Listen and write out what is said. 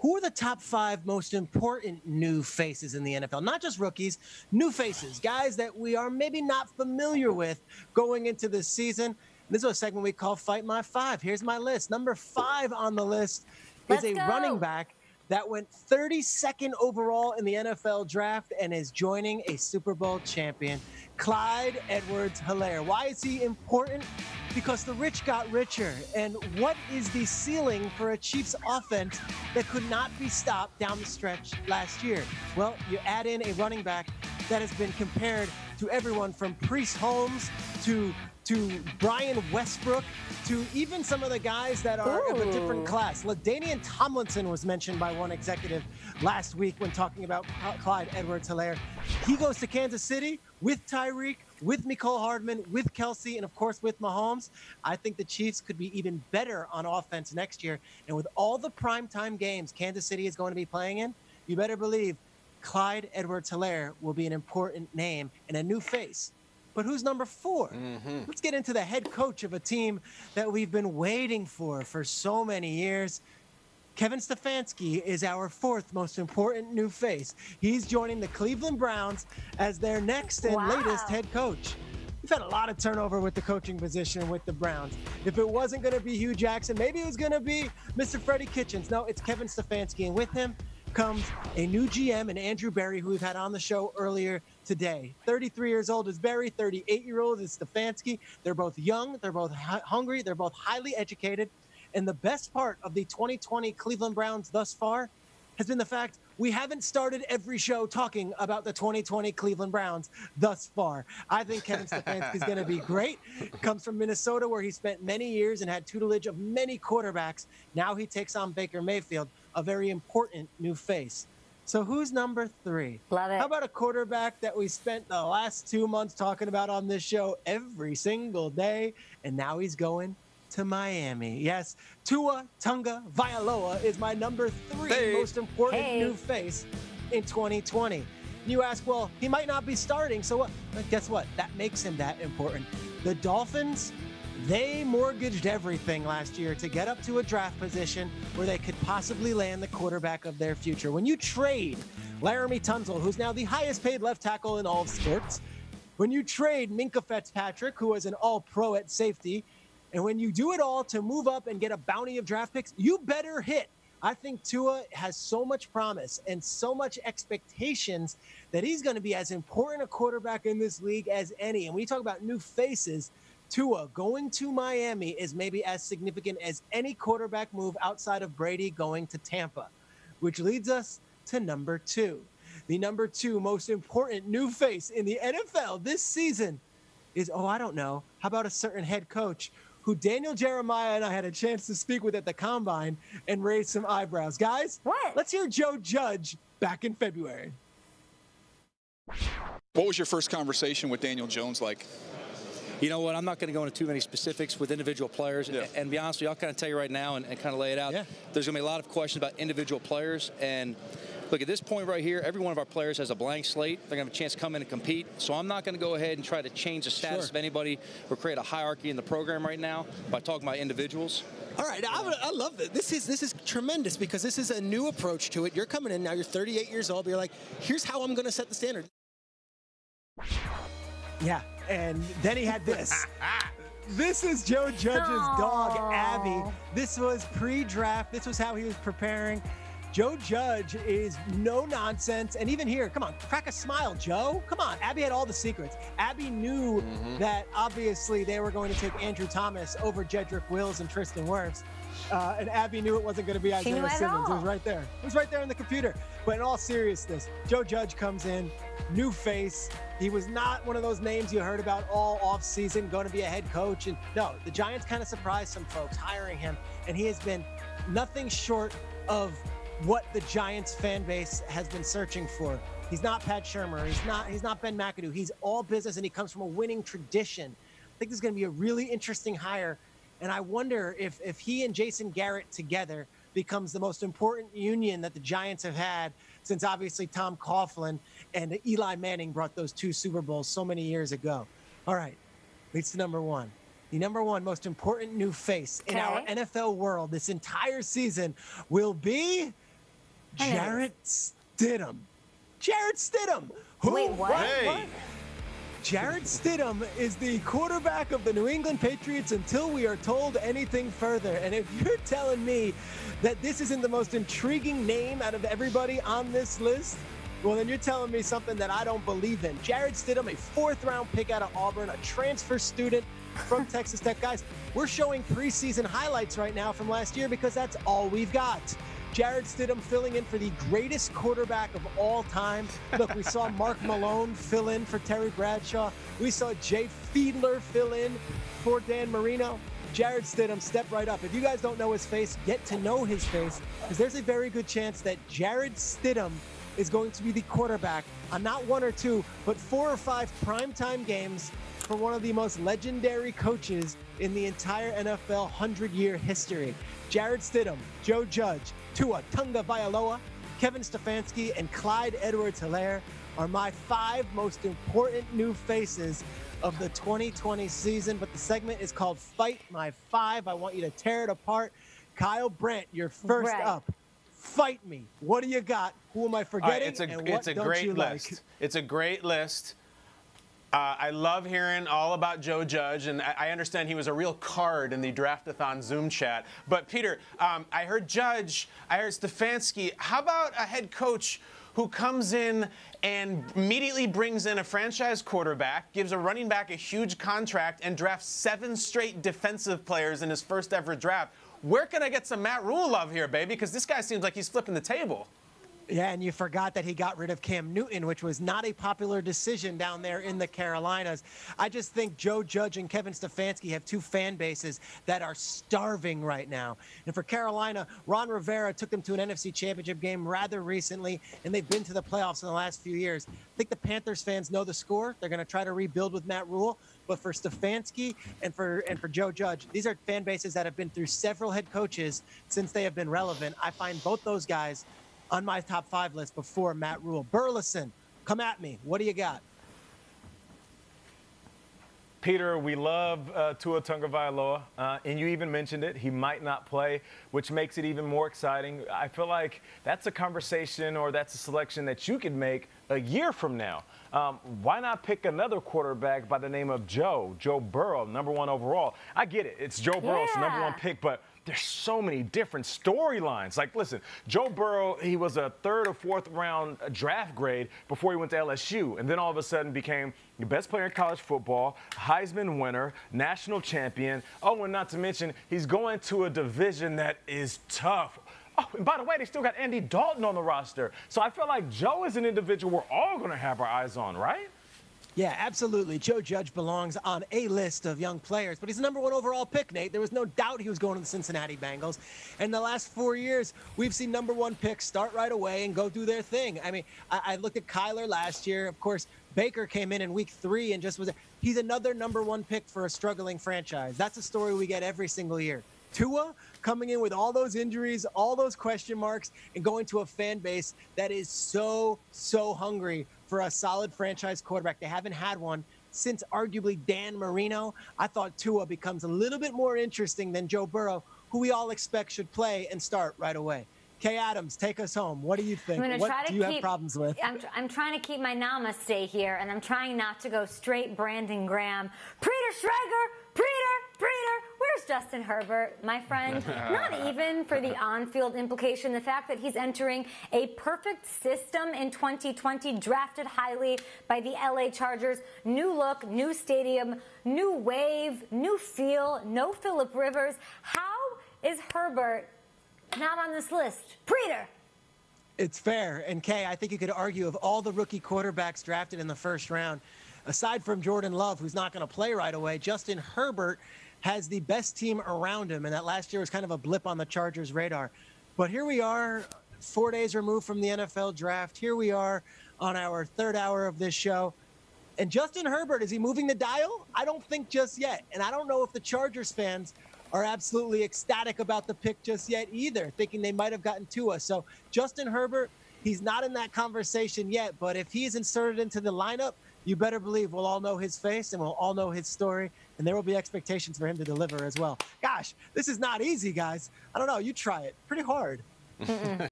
Who are the top 5 most important new faces in the NFL? Not just rookies, new faces, guys that we are maybe not familiar with going into this season. This is a segment we call Fight My 5. Here's my list. Number 5 on the list is a running back that went 32nd overall in the NFL draft and is joining a Super Bowl champion, Clyde Edwards-Helaire. Why is he important? Because the rich got richer. And what is the ceiling for a Chiefs offense that could not be stopped down the stretch last year? Well, you add in a running back that has been compared to everyone from Priest Holmes to Brian Westbrook, to even some of the guys that are of a different class. LaDainian Tomlinson was mentioned by one executive last week when talking about Clyde Edwards-Helaire. He goes to Kansas City with Tyreek, with Mecole Hardman, with Kelsey, and of course with Mahomes. I think the Chiefs could be even better on offense next year. And with all the primetime games Kansas City is going to be playing in, you better believe Clyde Edwards-Helaire will be an important name and a new face. But who's number 4? Let's get into the head coach of a team that we've been waiting for so many years. Kevin Stefanski is our 4th most important new face. He's joining the Cleveland Browns as their next and latest head coach. We've had a lot of turnover with the coaching position with the Browns. If it wasn't going to be Hugh Jackson, maybe it was going to be Mr. Freddie Kitchens. No, it's Kevin Stefanski, and with him comes a new GM and Andrew Berry, who we've had on the show earlier today. 33 years old is Berry, 38-year-old is Stefanski. They're both young, they're both hungry, they're both highly educated. And the best part of the 2020 Cleveland Browns thus far has been the fact we haven't started every show talking about the 2020 Cleveland Browns thus far. I think Kevin Stefanski is going to be great. Comes from Minnesota, where he spent many years and had tutelage of many quarterbacks. Now he takes on Baker Mayfield, a very important new face. So who's number 3? Love it. How about a quarterback that we spent the last 2 months talking about on this show every single day, and now he's going to Miami? Yes, Tua Tagovailoa is my number 3 most important new face in 2020. You ask, well, he might not be starting, so what? But guess what? That makes him that important. The Dolphins, they mortgaged everything last year to get up to a draft position where they could possibly land the quarterback of their future. When you trade Laramie Tunsil, who's now the highest paid left tackle in all of sports, when you trade Minkah Fitzpatrick, who was an all-pro at safety, and when you do it all to move up and get a bounty of draft picks, you better hit. I think Tua has so much promise and so much expectations that he's going to be as important a quarterback in this league as any. And when you talk about new faces, Tua going to Miami is maybe as significant as any quarterback move outside of Brady going to Tampa, which leads us to number 2. The number 2 most important new face in the NFL this season is, I don't know, how about a certain head coach who Daniel Jeremiah and I had a chance to speak with at the Combine and raise some eyebrows. Guys, let's hear Joe Judge back in February. What was your first conversation with Daniel Jones like? You know what? I'm not going to go into too many specifics with individual players. And be honest with you, I'll kind of tell you right now and kind of lay it out. There's going to be a lot of questions about individual players. And look, at this point right here, every one of our players has a blank slate. They're going to have a chance to come in and compete. So I'm not going to go ahead and try to change the status of anybody or create a hierarchy in the program right now by talking about individuals. All right, I love it. This is tremendous because this is a new approach to it. You're coming in now, you're 38 years old, but you're like, here's how I'm going to set the standard. Yeah, and then he had this. This is Joe Judge's dog, Abby. This was pre-draft. This was how he was preparing. Joe Judge is no nonsense. And even here, come on, crack a smile, Joe. Come on. Abby had all the secrets. Abby knew that obviously they were going to take Andrew Thomas over Jedrick Wills and Tristan Wirfs. And Abby knew it wasn't going to be Isaiah Simmons. It was right there. It was right there in the computer. But in all seriousness, Joe Judge comes in, new face. He was not one of those names you heard about all offseason, going to be a head coach. And no, the Giants kind of surprised some folks hiring him. And he has been nothing short of what the Giants fan base has been searching for. He's not Pat Shurmur. He's not Ben McAdoo. He's all business, and he comes from a winning tradition. I think this is going to be a really interesting hire. And I wonder if he and Jason Garrett together becomes the most important union that the Giants have had since obviously Tom Coughlin and Eli Manning brought those 2 Super Bowls so many years ago. All right, leads to number 1. The number 1 most important new face in our NFL world this entire season will be Jarrett Stidham. Jarrett Stidham. Who? Wait, what? What? Jarrett Stidham is the quarterback of the New England Patriots until we are told anything further. And if you're telling me that this isn't the most intriguing name out of everybody on this list, well, then you're telling me something that I don't believe in. Jarrett Stidham, a fourth-round pick out of Auburn, a transfer student from Texas Tech. Guys, we're showing preseason highlights right now from last year because that's all we've got. Jarrett Stidham filling in for the greatest quarterback of all time. Look, we saw Mark Malone fill in for Terry Bradshaw. We saw Jay Fiedler fill in for Dan Marino. Jarrett Stidham, step right up. If you guys don't know his face, get to know his face, because there's a very good chance that Jarrett Stidham is going to be the quarterback on not one or two, but 4 or 5 primetime games for one of the most legendary coaches in the entire NFL 100-year history. Jarrett Stidham, Joe Judge, Tua Tagovailoa, Kevin Stefanski, and Clyde Edwards-Helaire are my 5 most important new faces of the 2020 season. But the segment is called Fight My 5. I want you to tear it apart. Kyle Brandt, you're first up. Fight me. What do you got? Who am I forgetting? It's a great list. It's a great list. I love hearing all about Joe Judge, and I understand he was a real card in the Draftathon Zoom chat. But, Peter, I heard Judge, I heard Stefanski. How about a head coach who comes in and immediately brings in a franchise quarterback, gives a running back a huge contract, and drafts 7 straight defensive players in his first ever draft? Where can I get some Matt Rule love here, baby? Because this guy seems like he's flipping the table. Yeah, and you forgot that he got rid of Cam Newton, which was not a popular decision down there in the Carolinas. I just think Joe Judge and Kevin Stefanski have 2 fan bases that are starving right now. And for Carolina, Ron Rivera took them to an NFC Championship game rather recently, and they've been to the playoffs in the last few years. I think the Panthers fans know the score. They're going to try to rebuild with Matt Rule. But for Stefanski and for Joe Judge, these are fan bases that have been through several head coaches since they have been relevant. I find both those guys on my top 5 list before Matt Rule. Burleson, come at me. What do you got? Peter, we love Tua Tagovailoa, and you even mentioned it. He might not play, which makes it even more exciting. I feel like that's a conversation or that's a selection that you could make a year from now. Why not pick another quarterback by the name of Joe Burrow, #1 overall? I get it. It's Joe Burrow, it's the #1 pick, but there's so many different storylines. Like, listen, Joe Burrow, he was a 3rd or 4th round draft grade before he went to LSU, and then all of a sudden became the best player in college football, Heisman winner, national champion. Oh, and not to mention, he's going to a division that is tough. Oh, and by the way, they still got Andy Dalton on the roster. So I feel like Joe is an individual we're all going to have our eyes on, right? Yeah, absolutely. Joe Judge belongs on a list of young players, but he's the #1 overall pick, Nate. There was no doubt he was going to the Cincinnati Bengals. And the last 4 years, we've seen #1 picks start right away and go do their thing. I mean, I looked at Kyler last year. Of course, Baker came in week 3 and just was – he's another #1 pick for a struggling franchise. That's a story we get every single year. Tua coming in with all those injuries, all those question marks, and going to a fan base that is so hungry for a solid franchise quarterback. They haven't had one since arguably Dan Marino. I thought Tua becomes a little bit more interesting than Joe Burrow, who we all expect should play and start right away. Kay Adams, take us home. What do you think? What do you have problems with? I'm trying to keep my namaste here, and I'm trying not to go straight Brandon Graham. Peter Schrager, Peter, where's Justin Herbert, my friend? Not even for the on-field implication, the fact that he's entering a perfect system in 2020, drafted highly by the LA Chargers. New look, new stadium, new wave, new feel, no Phillip Rivers. How is Herbert not on this list? Preeter. It's fair. And Kay, I think you could argue of all the rookie quarterbacks drafted in the first round, aside from Jordan Love, who's not going to play right away, Justin Herbert has the best team around him. And that last year was kind of a blip on the Chargers' radar. But here we are, 4 days removed from the NFL draft. Here we are on our 3rd hour of this show. And Justin Herbert, is he moving the dial? I don't think just yet. And I don't know if the Chargers fans are absolutely ecstatic about the pick just yet either, thinking they might have gotten Tua. So Justin Herbert, he's not in that conversation yet, but if he's inserted into the lineup, you better believe we'll all know his face and we'll all know his story, and there will be expectations for him to deliver as well. Gosh, this is not easy, guys. I don't know. You try it. Pretty hard.